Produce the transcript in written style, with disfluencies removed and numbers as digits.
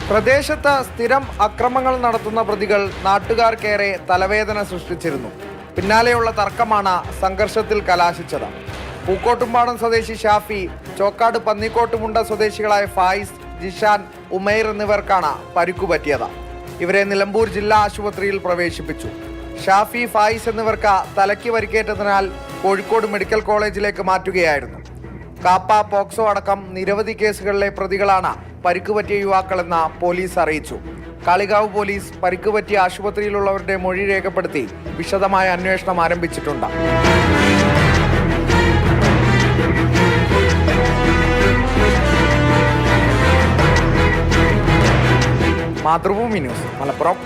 പ്രദേശത്ത് സ്ഥിരം അക്രമങ്ങൾ നടത്തുന്ന പ്രതികൾ നാട്ടുകാർക്കേറെ തലവേദന സൃഷ്ടിച്ചിരുന്നു. പിന്നാലെയുള്ള തർക്കമാണ് സംഘർഷത്തിൽ കലാശിച്ചത്. പൂക്കോട്ടുംപാടം സ്വദേശി ഷാഫി, ചോക്കാട് പന്നിക്കോട്ടുമുണ്ട സ്വദേശികളായ ഫായിസ്, ജിഷാൻ, ഉമൈർ എന്നിവർക്കാണ് പരിക്കുപറ്റിയത്. ഇവരെ നിലമ്പൂർ ജില്ലാ ആശുപത്രിയിൽ പ്രവേശിപ്പിച്ചു. ഷാഫി, ഫായിസ് എന്നിവർക്ക് തലയ്ക്ക് പരിക്കേറ്റതിനാൽ കോഴിക്കോട് മെഡിക്കൽ കോളേജിലേക്ക് മാറ്റുകയായിരുന്നു. കാപ്പ, പോക്സോ അടക്കം നിരവധി കേസുകളിലെ പ്രതികളാണ് പരിക്കുപറ്റിയ യുവാക്കളെന്ന് പോലീസ് അറിയിച്ചു. കാളികാവ് പോലീസ് പരിക്കുപറ്റിയ ആശുപത്രിയിലുള്ളവരുടെ മൊഴി രേഖപ്പെടുത്തി വിശദമായ അന്വേഷണം ആരംഭിച്ചിട്ടുണ്ട്. മാതൃഭൂമി ന്യൂസ്, മലപ്പുറം.